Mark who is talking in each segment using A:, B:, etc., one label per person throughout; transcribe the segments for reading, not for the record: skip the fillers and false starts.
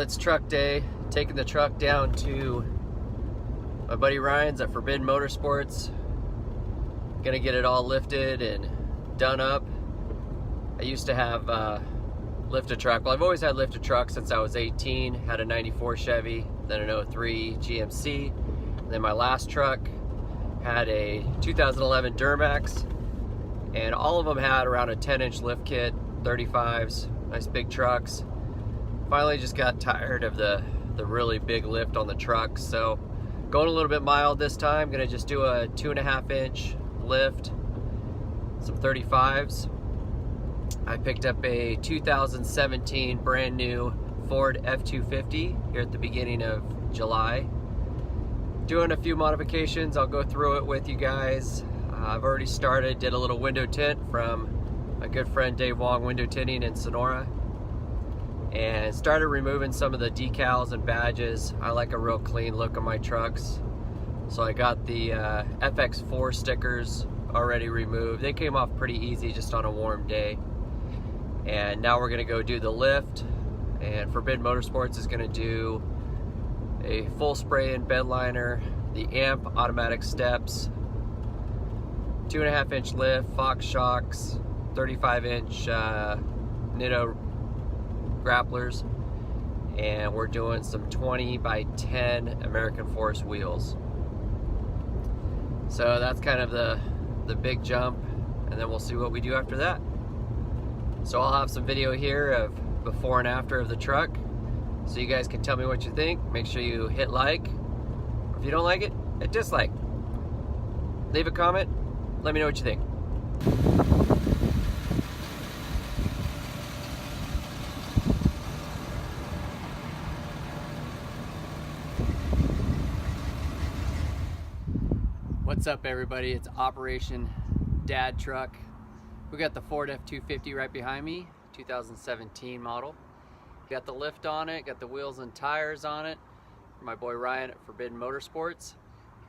A: it's truck day. Taking the truck down to my buddy Ryan's at Forbidden Motorsports. Gonna get it all lifted and done up. I used to have lifted truck. Well, I've always had lifted truck since I was 18. Had a 94 Chevy, then an 03 GMC. And then my last truck had a 2011 Duramax. And all of them had around a 10-inch lift kit, 35s, nice big trucks. Finally just got tired of the really big lift on the truck, so going a little bit mild this time. Gonna just do a 2.5-inch lift, some 35s. I picked up a 2017 brand new Ford F250 here at the beginning of July. Doing a few modifications. I'll go through it with you guys. I've already started, did a little window tint from my good friend Dave Wong Window Tinting in Sonora, and started removing some of the decals and badges. I like a real clean look on my trucks, so I got the FX4 stickers already removed. They came off pretty easy just on a warm day. And now we're gonna go do the lift, and Forbidden Motorsports is gonna do a full spray and bed liner, the amp automatic steps, 2.5-inch lift, Fox shocks, 35-inch Nitto grapplers, and we're doing some 20 by 10 American Force wheels. So that's kind of the big jump, and then we'll see what we do after that. So I'll have some video here of before and after of the truck, so you guys can tell me what you think. Make sure you hit like. If you don't like it, hit dislike. Leave a comment. Let me know what you think. What's up, everybody? It's Operation Dad Truck. We got the Ford F250 right behind me, 2017 model. Got the lift on it, got the wheels and tires on it. My boy Ryan at Forbidden Motorsports,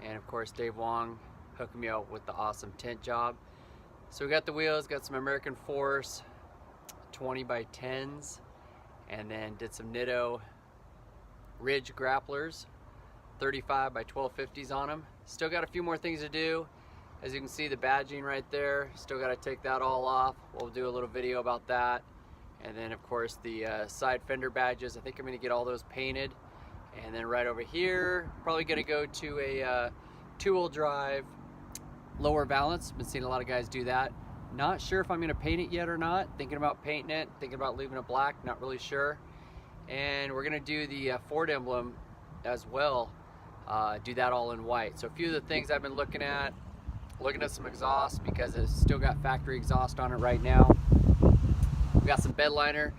A: and of course Dave Wong hooking me up with the awesome tint job. So we got the wheels, got some American Force 20 by 10s, and then did some Nitto Ridge Grapplers 35 by 1250s on them. Still got a few more things to do. As you can see, the badging right there, still got to take that all off. We'll do a little video about that. And then of course the side fender badges, I think I'm going to get all those painted. And then right over here, probably going to go to a two-wheel drive lower valance. Been seeing a lot of guys do that. Not sure if I'm going to paint it yet or not. Thinking about painting it, thinking about leaving it black, not really sure. And we're going to do the Ford emblem as well. Do that all in white. So a few of the things I've been looking at some exhaust, because it's still got factory exhaust on it right now. We got some bed liner.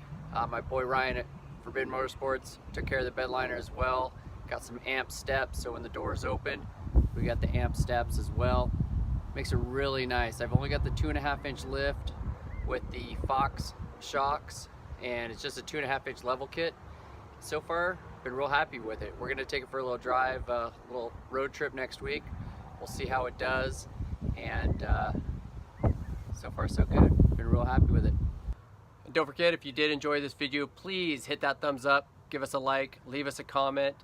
A: My boy Ryan at Forbidden Motorsports took care of the bed liner as well. Got some amp steps, so when the doors open, we got the amp steps as well. Makes it really nice. I've only got the 2.5-inch lift with the Fox shocks, and it's just a 2.5-inch level kit. So far, been real happy with it. We're gonna take it for a little drive, a little road trip next week. We'll see how it does, and so far so good. Been real happy with it. And don't forget, if you did enjoy this video, please hit that thumbs up, give us a like, leave us a comment.